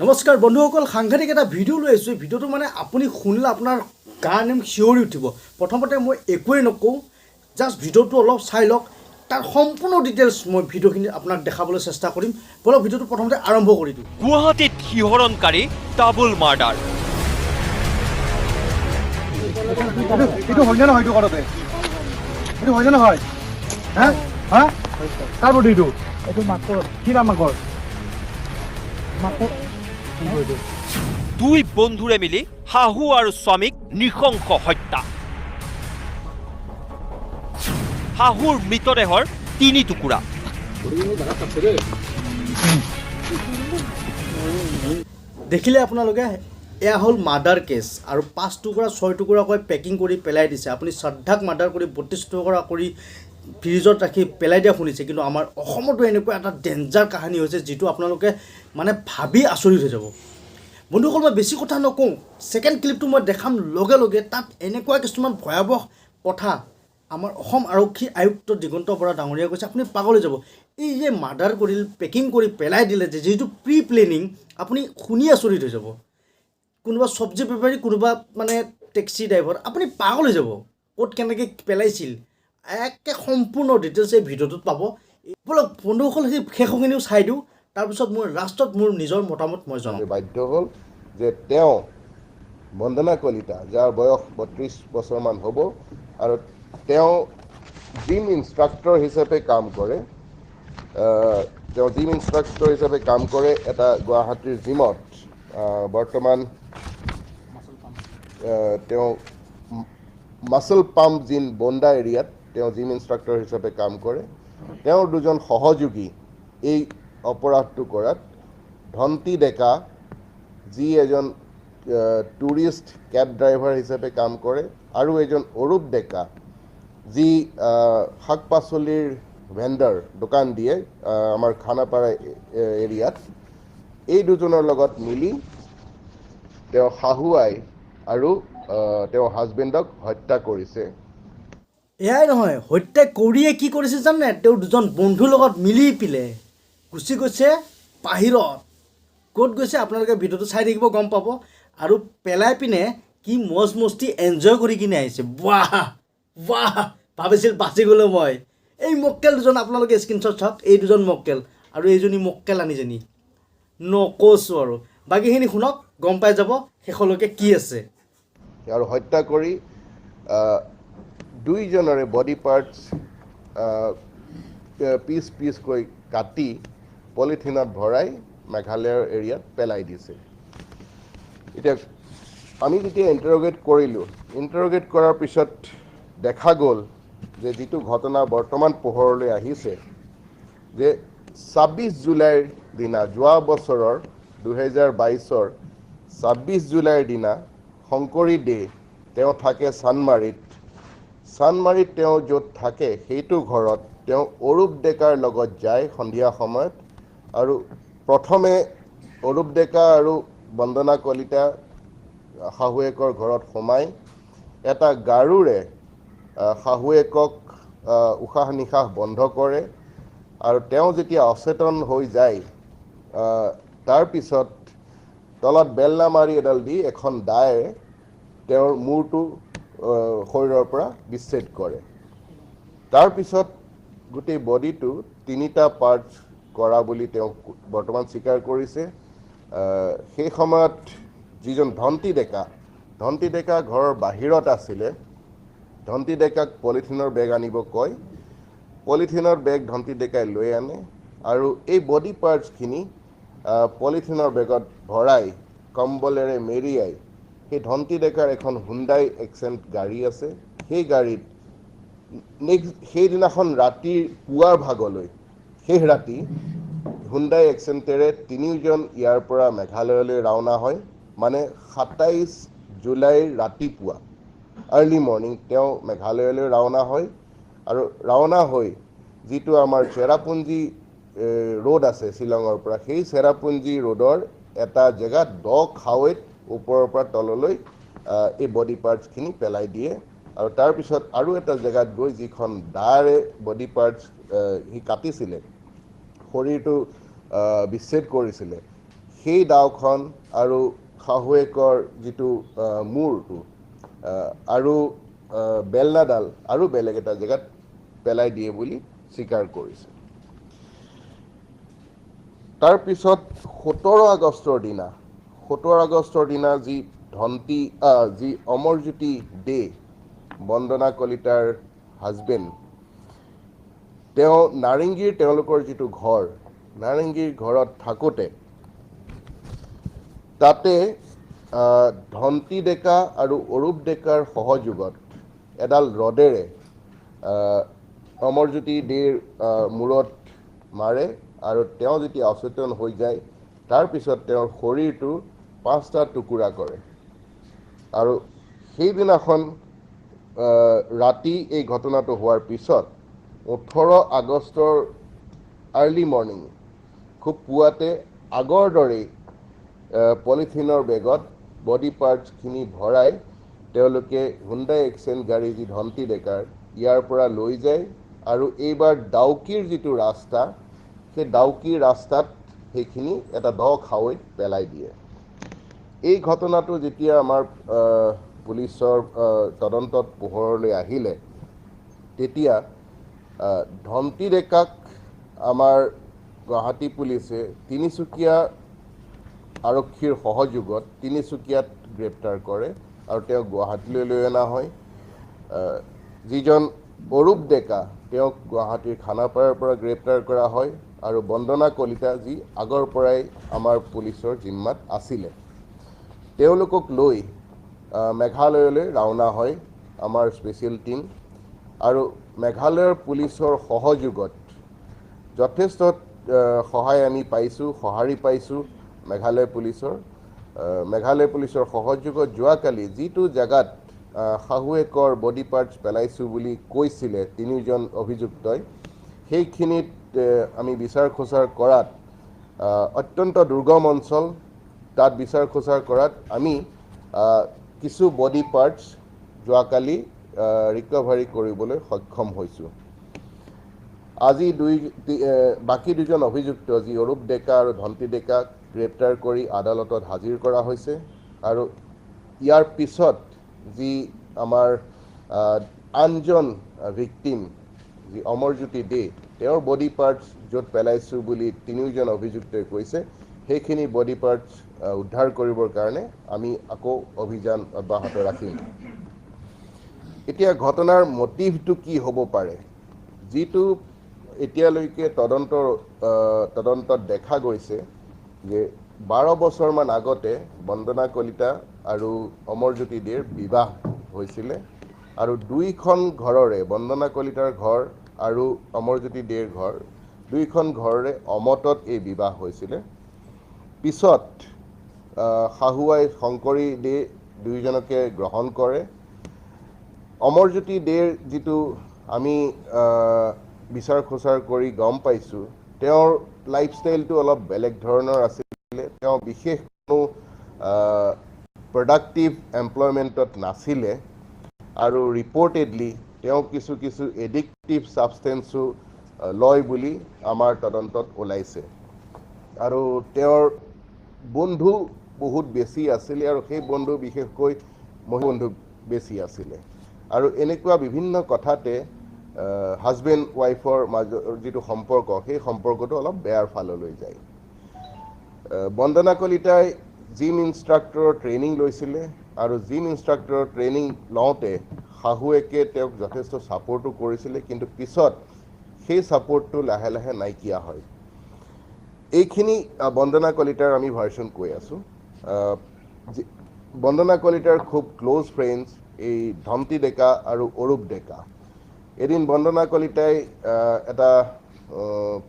নমস্কাৰ বন্ধুসকল, সাংঘাতিক এটা ভিডিঅ' লৈ আহিছোঁ। ভিডিঅ'টো মানে আপুনি শুনিলে আপোনাৰ গাৰ নেম শিয়ৰি উঠিব। প্ৰথমতে মই একোৱেই নকওঁ, জাষ্ট ভিডিঅ'টো অলপ চাই লওক। তাৰ সম্পূৰ্ণ ডিটেইলছ মই ভিডিঅ'খিনি আপোনাক দেখাবলৈ চেষ্টা কৰিম। বলক ভিডিঅ'টো প্ৰথমতে আৰম্ভ কৰি দিওঁ। গুৱাহাটীত শিহৰণকাৰী ডাবল মাৰ্ডাৰ। এইটো হয় নে নহয়? এইটো কৰতে এইটো হয় নে নহয়? হা হা কাৰ বডি এইটো? এইটো মাকৰ। কি নাম মাকৰ? মাকৰ দুই বন্ধুৰে মিলি শাহু আৰু স্বামীক নৃশংস হত্যা। শাহুৰ মৃতদেহৰ তিনি টুকুৰা। দেখিলে আপোনালোকে, এয়া হ'ল মাৰ্ডাৰ কেছ আৰু 5 টুকুৰা 6 টুকুৰাকৈ পেকিং কৰি পেলাই দিছে। আপুনি শ্ৰদ্ধাক মাৰ্ডাৰ কৰি 32 টুকুৰা কৰি ফ্ৰিজত ৰাখি পেলাই দিয়া শুনিছে, কিন্তু আমাৰ অসমতো এনেকুৱা এটা ডেঞ্জাৰ কাহিনী হৈছে যিটো আপোনালোকে মানে ভাবি আচৰিত হৈ যাব। বন্ধুসকল, মই বেছি কথা নকওঁ, ছেকেণ্ড ক্লিপটো মই দেখাম লগে লগে। তাত এনেকুৱা কিছুমান ভয়াৱহ কথা আমাৰ অসম আৰক্ষী আয়ুক্ত দিগন্ত বৰা ডাঙৰীয়াই কৈছে, আপুনি পাগল হৈ যাব। এই যে মাৰ্ডাৰ কৰিল, পেকিং কৰি পেলাই দিলে, যিটো প্ৰি প্লেনিং, আপুনি শুনি আচৰিত হৈ যাব। কোনোবা চব্জি বেপাৰী, কোনোবা মানে টেক্সি ড্ৰাইভাৰ, আপুনি পাগল হৈ যাব। ক'ত কেনেকৈ পেলাইছিল একে সম্পূৰ্ণ ডিটেইলছ এই ভিডিঅ'টোত পাব। বলক বন্ধুসকল, সেই শেষখিনিও চাই দিওঁ, তাৰপিছত মোৰ লাষ্টত মোৰ নিজৰ মতামত মই জনাম। বাধ্য হ'ল যে তেওঁ বন্দনা কলিতা, যাৰ বয়স 32 বছৰমান হ'ব, আৰু তেওঁ জিম ইনষ্ট্ৰাক্টৰ হিচাপে কাম কৰে। এটা গুৱাহাটীৰ জিমত। বৰ্তমান তেওঁ মাছল পাম্প জিম বন্দা এৰিয়াত তেওঁ জিম ইনষ্ট্ৰাক্টৰ হিচাপে কাম কৰে। তেওঁৰ দুজন সহযোগী এই অপৰাধটো কৰাত ধন্তি ডেকা, যি এজন টুৰিষ্ট কেব ড্ৰাইভাৰ হিচাপে কাম কৰে, আৰু এজন অৰূপ ডেকা, যি শাক পাচলিৰ ভেণ্ডাৰ দোকান দিয়ে আমাৰ খানাপাৰা এৰিয়াত। এই দুজনৰ লগত মিলি তেওঁ শাহুৱাই আৰু তেওঁ হাজবেণ্ডক হত্যা কৰিছে। এয়াই নহয়, হত্যা কৰিয়ে কি কৰিছে জানে? তেওঁ দুজন বন্ধুৰ লগত মিলি পিলে গুচি গৈছে বাহিৰত। ক'ত গৈছে আপোনালোকে ভিডিঅ'টো চাই থাকিব, গম পাব। আৰু পেলাই পিনে কি মজ মস্তি এনজয় কৰি কিনে আহিছে। বাহ বাহ, ভাবিছিল বাচি গ'লোঁ মই। এই মক্কেল দুজন আপোনালোকে স্ক্ৰীণশ্বট চাওক, এই দুজন মক্কেল আৰু এইজনী মক্কেল আনিজনী, নকৈছোঁ আৰু। বাকীখিনি শুনক, গম পাই যাব শেষলৈকে কি আছে। আৰু হত্যা কৰি দুইজনৰে বডি পাৰ্টছ পিচকৈ কাটি পলিথিনত ভৰাই মেঘালয়ৰ এৰিয়াত পেলাই দিছে। এতিয়া আমি যেতিয়া ইণ্টাৰগেট কৰাৰ পিছত দেখা গ'ল যে যিটো ঘটনা বৰ্তমান পোহৰলৈ আহিছে, যে 26 জুলাইৰ দিনা, যোৱা বছৰৰ 2022-ৰ 26 জুলাইৰ দিনা শংকৰী দে তেওঁ থাকে চানমাৰীত তেওঁ য'ত থাকে সেইটো ঘৰত তেওঁ অৰূপ ডেকাৰ লগত যায় সন্ধিয়া সময়ত। আৰু প্ৰথমে অৰূপ ডেকা আৰু বন্দনা কলিতা শাহুৱেকৰ ঘৰত সোমাই এটা গাৰুৰে শাহুৱেকক উশাহ নিশাহ বন্ধ কৰে। আৰু তেওঁ যেতিয়া অচেতন হৈ যায়, তাৰপিছত তলত বেলনা মাৰি এডাল দি এখন দায়ে তেওঁৰ মূৰটো শৰীৰৰ পৰা বিচ্ছেদ কৰে। তাৰপিছত গোটেই বডিটো 3টা পাৰ্ট কৰা বুলি তেওঁ বৰ্তমান স্বীকাৰ কৰিছে। সেই সময়ত যিজন ধন্তি ডেকা ঘৰৰ বাহিৰত আছিলে, ধন্তি ডেকাক পলিথিনৰ বেগ আনিব কয়। পলিথিনৰ বেগ ধন্তি ডেকাই লৈ আনে, আৰু এই বডি পাৰ্টছখিনি পলিথিনৰ বেগত ভৰাই কম্বলেৰে মেৰিয়াই সেই ধন্তি ডেকাৰ এখন হুণ্ডাই এক্সেণ্ট গাড়ী আছে, সেই গাড়ীত সেইদিনাখন ৰাতিৰ পুৱাৰ ভাগলৈ, শেষ ৰাতি হুণ্ডাই এক্সেণ্টেৰে তিনিওজন ইয়াৰ পৰা মেঘালয়লৈ ৰাওনা হয়। মানে 27 জুলাইৰ ৰাতিপুৱা আৰ্লি মৰ্ণিং তেওঁ মেঘালয়লৈ ৰাওনা হয়। আৰু ৰাওনা হৈ যিটো আমাৰ চেৰাপুঞ্জী ৰোড আছে শ্বিলঙৰ পৰা, সেই চেৰাপুঞ্জী ৰোডৰ এটা জেগাত খাৱৈত ওপৰৰ পৰা তললৈ এই বডি পাৰ্টছখিনি পেলাই দিয়ে। আৰু তাৰপিছত আৰু এটা জেগাত গৈ যিখন দাৰে বডি পাৰ্টছ সি কাটিছিলে, শৰীৰটো বিচ্ছেদ কৰিছিলে, সেই দাওখন আৰু শাহুৱেকৰ যিটো মূৰটো আৰু বেলনাডাল আৰু বেলেগ এটা জেগাত পেলাই দিয়ে বুলি স্বীকাৰ কৰিছে। তাৰপিছত 17 আগষ্টৰ দিনা যি অমৰজ্যোতি দে, বন্দনা কলিতাৰ হাজবেণ্ড, তেওঁ নাৰেংগীৰ তেওঁলোকৰ যিটো ঘৰ, নাৰেংগীৰ ঘৰত থাকোঁতে তাতে ধন্তি ডেকা আৰু অৰূপ ডেকাৰ সহযোগত এডাল ৰডেৰে অমৰজ্যোতি দেৰ মূৰত মাৰে আৰু তেওঁ যেতিয়া অচেতন হৈ যায় তাৰপিছত তেওঁৰ শৰীৰটো 5টা টুকুৰা কৰে। আৰু সেইদিনাখন ৰাতি এই ঘটনাটো হোৱাৰ পিছত 18 আগষ্টৰ আৰ্লি মৰ্ণিং খুব পুৱাতে আগৰ দৰেই পলিথিনৰ বেগত বডি পাৰ্টছখিনি ভৰাই তেওঁলোকে হুণ্ডাই এক্সেণ্ট গাড়ী যি ধন্তি ডেকাৰ ইয়াৰ পৰা লৈ যায় আৰু এইবাৰ ডাউকিৰ যিটো ৰাস্তা, সেই ডাউকিৰ ৰাস্তাত সেইখিনি এটা দ খাৱৈত পেলাই দিয়ে। এই ঘটনাটো যেতিয়া আমাৰ পুলিচৰ তদন্তত পোহৰলৈ আহিলে তেতিয়া ধন্তি ডেকাক আমাৰ গুৱাহাটী পুলিচে তিনিচুকীয়া আৰক্ষীৰ সহযোগত তিনিচুকীয়াত গ্ৰেপ্তাৰ কৰে আৰু তেওঁক গুৱাহাটীলৈ লৈ অনা হয়। যিজন অৰূপ ডেকা তেওঁক গুৱাহাটীৰ খানাপাৰাৰ পৰা গ্ৰেপ্তাৰ কৰা হয় আৰু বন্দনা কলিতা যি আগৰ পৰাই আমাৰ পুলিচৰ জিম্মাত আছিলে, তেওঁলোকক লৈ মেঘালয়লৈ ৰাওনা হয় আমাৰ স্পেচিয়েল টীম। আৰু মেঘালয়ৰ পুলিচৰ সহযোগত যথেষ্ট সহায় আমি পাইছোঁ, সঁহাৰি পাইছোঁ মেঘালয় পুলিচৰ সহযোগত যোৱাকালি যিটো জেগাত শাহুৱেকৰ বডি পাৰ্টছ পেলাইছোঁ বুলি কৈছিলে তিনিজন অভিযুক্তই, সেইখিনিত আমি বিচাৰ খোচাৰ কৰাত অত্যন্ত দুৰ্গম অঞ্চল, তাত বিচাৰ খোচাৰ কৰাত আমি কিছু বডি পাৰ্টছ যোৱাকালি ৰিকভাৰী কৰিবলৈ সক্ষম হৈছোঁ। আজি বাকী দুজন অভিযুক্ত যি অৰূপ ডেকা আৰু ধন্তি ডেকাক গ্ৰেপ্তাৰ কৰি আদালতত হাজিৰ কৰা হৈছে আৰু ইয়াৰ পিছত যি আমাৰ আনজন ভিক্টিম যি অমৰজ্যোতি দে, তেওঁৰ বডি পাৰ্টছ য'ত পেলাইছোঁ বুলি তিনিওজন অভিযুক্তই কৈছে, সেইখিনি বডি পাৰ্টছ উদ্ধাৰ কৰিবৰ কাৰণে আমি আকৌ অভিযান অব্যাহত ৰাখিম। এতিয়া ঘটনাৰ মটিভটো কি হ'ব পাৰে, যিটো এতিয়ালৈকে তদন্তত দেখা গৈছে যে 12 বছৰমান আগতে বন্দনা কলিতা আৰু অমৰজ্যোতি দেৰ বিবাহ হৈছিলে আৰু দুইখন ঘৰৰে, বন্দনা কলিতাৰ ঘৰ আৰু অমৰজ্যোতি দেৰ ঘৰ, দুইখন ঘৰৰে অমতত এই বিবাহ হৈছিলে। পিছত শাহুৱাই শংকৰী দে দুয়োজনকে গ্ৰহণ কৰে। অমৰজ্যোতি দেৰ যিটো আমি বিচাৰ খোচাৰ কৰি গম পাইছোঁ, তেওঁৰ লাইফষ্টাইলটো অলপ বেলেগ ধৰণৰ আছিলে। তেওঁ বিশেষ কোনো প্ৰডাক্টিভ এমপ্লয়মেণ্টত নাছিলে আৰু ৰিপৰ্টেডলি তেওঁ কিছু এডিক্টিভ ছাবষ্টেঞ্চো লয় বুলি আমাৰ তদন্তত ওলাইছে। আৰু তেওঁৰ বন্ধু বহুত বেছি আছিলে আৰু সেই বন্ধু বিশেষকৈ মহিলা বন্ধু বেছি আছিলে আৰু এনেকুৱা বিভিন্ন কথাতে হাজবেণ্ড ৱাইফৰ মাজৰ যিটো সম্পৰ্ক, সেই সম্পৰ্কটো অলপ বেয়াৰ ফাললৈ যায়। বন্দনা কলিতাই জিম ইনষ্ট্ৰাক্টৰৰ ট্ৰেইনিং লৈছিলে আৰু জিম ইনষ্ট্ৰাক্টৰৰ ট্ৰেইনিং লওঁতে শাহুৱেকে তেওঁক যথেষ্ট ছাপৰ্টো কৰিছিলে, কিন্তু পিছত সেই ছাপৰ্টটো লাহে লাহে নাইকিয়া হয়। এইখিনি বন্দনা কলিতাৰ আমি ভাৰ্চন কৈ আছোঁ। বন্দনা কলিতাৰ খুব ক্ল'জ ফ্ৰেণ্ডছ এই ধন্তি ডেকা আৰু অৰূপ ডেকা। এদিন বন্দনা কলিতাই এটা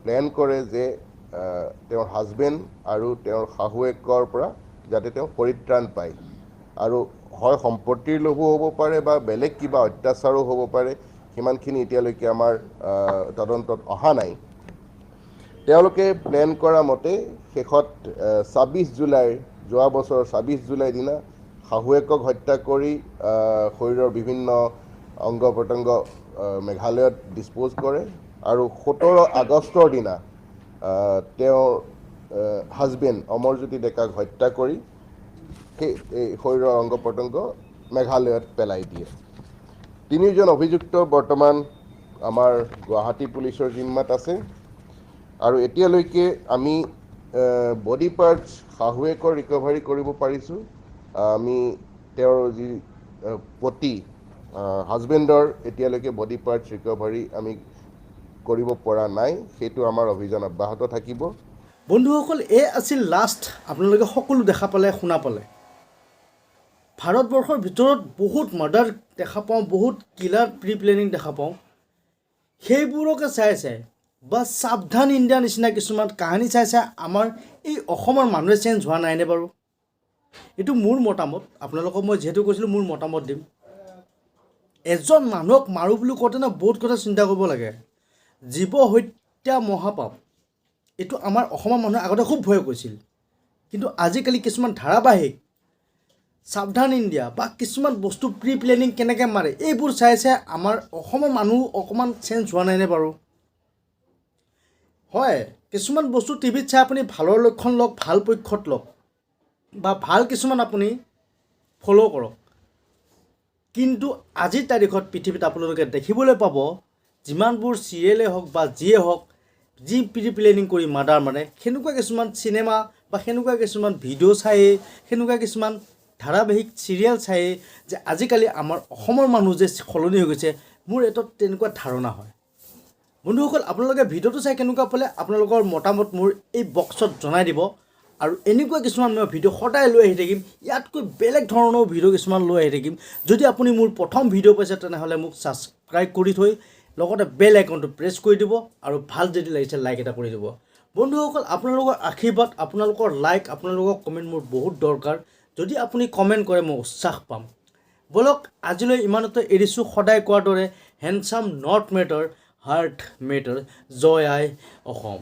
প্লেন কৰে যে তেওঁৰ হাজবেণ্ড আৰু তেওঁৰ শাহুৱেকৰ পৰা যাতে তেওঁ পৰিত্ৰাণ পায় আৰু হয় সম্পত্তিৰ লোভো হ'ব পাৰে বা বেলেগ কিবা অত্যাচাৰো হ'ব পাৰে, সিমানখিনি এতিয়ালৈকে আমাৰ তদন্তত অহা নাই। তেওঁলোকে প্লেন কৰা মতে শেষত 26 জুলাই, যোৱা বছৰ 26 জুলাই দিনা শাহুৱেকক হত্যা কৰি শৰীৰৰ বিভিন্ন অংগ প্ৰত্যংগ মেঘালয়ত ডিছপ'জ কৰে আৰু 17 আগষ্টৰ দিনা তেওঁৰ হাজবেণ্ড অমৰজ্যোতি ডেকাক হত্যা কৰি সেই শৰীৰৰ অংগ প্ৰত্যংগ মেঘালয়ত পেলাই দিয়ে। 3জন অভিযুক্ত বৰ্তমান আমাৰ গুৱাহাটী পুলিচৰ জিম্মাত আছে আৰু এতিয়ালৈকে আমি বডি পাৰ্টছ শাহুৱেকৰ ৰিকভাৰী কৰিব পাৰিছোঁ। আমি তেওঁৰ যি পতি হাজবেণ্ডৰ এতিয়ালৈকে বডি পাৰ্টছ ৰিকভাৰী আমি কৰিব পৰা নাই, সেইটো আমাৰ অভিযান অব্যাহত থাকিব। বন্ধুসকল, এই আছিল লাষ্ট আপোনালোকে সকলো দেখা পালে, শুনা পালে। ভাৰতবৰ্ষৰ ভিতৰত বহুত মাৰ্ডাৰ দেখা পাওঁ, বহুত কিলাৰ প্ৰি প্লেনিং দেখা পাওঁ। সেইবোৰকে চাই বা সাৱধান ইণ্ডিয়া নিচিনা কিছুমান কাহিনী চাই আমাৰ এই অসমৰ মানুহে চেঞ্জ হোৱা নাইনে বাৰু? এইটো মোৰ মতামত। আপোনালোকক মই যিহেতু কৈছিলোঁ মোৰ মতামত দিম। এজন মানুহক মাৰোঁ বুলি কওঁতে বহুত কথা চিন্তা কৰিব লাগে। জীৱ হত্যা মহাপাপ, এইটো আমাৰ অসমৰ মানুহে আগতে খুব ভয় কৰিছিল, কিন্তু আজিকালি কিছুমান ধাৰাবাহিক সাৱধান ইণ্ডিয়া বা কিছুমান বস্তু প্ৰি প্লেনিং কেনেকৈ মাৰে এইবোৰ চাই আমাৰ অসমৰ মানুহ অকণমান চেঞ্জ হোৱা নাইনে বাৰু? হয়, কিছুমান বস্তু টিভিত চাই আপুনি ভালৰ লক্ষণ লওক, ভাল পক্ষত লওক বা ভাল কিছুমান আপুনি ফ'ল' কৰক, কিন্তু আজিৰ তাৰিখত পৃথিৱীত আপোনালোকে দেখিবলৈ পাব যিমানবোৰ চিৰিয়েলেই হওক বা যিয়ে হওক, যি প্ৰি প্লেনিং কৰি মাৰ্ডাৰ মানে, সেনেকুৱা কিছুমান চিনেমা বা সেনেকুৱা কিছুমান ভিডিঅ' চায়েই, সেনেকুৱা কিছুমান ধাৰাবাহিক চিৰিয়েল চায়েই যে আজিকালি আমাৰ অসমৰ মানুহ যে সলনি হৈ গৈছে, মোৰ এটা তেনেকুৱা ধাৰণা হয়। বন্ধুসকল, আপোনালোকে ভিডিঅ'টো চাই কেনেকুৱা পালে আপোনালোকৰ মতামত মোৰ এই বক্সত জনাই দিব। আৰু এনেকুৱা কিছুমান মই ভিডিঅ' সদায় লৈ আহি থাকিম, ইয়াতকৈ বেলেগ ধৰণৰ ভিডিঅ' কিছুমান লৈ আহি থাকিম। যদি আপুনি মোৰ প্ৰথম ভিডিঅ' পাইছে তেনেহ'লে মোক ছাবস্ক্ৰাইব কৰি থৈ লগতে বেল আইকনটো প্ৰেছ কৰি দিব আৰু ভাল যদি লাগিছে লাইক এটা কৰি দিব। বন্ধুসকল, আপোনালোকৰ আশীৰ্বাদ, আপোনালোকৰ লাইক, আপোনালোকৰ কমেণ্ট মোৰ বহুত দৰকাৰ। যদি আপুনি কমেণ্ট কৰে মই উৎসাহ পাম। বলক আজিলৈ ইমানতে এৰিছোঁ। সদায় কোৱাৰ দৰে handsome not matter, heart matter. জয় আই অসম।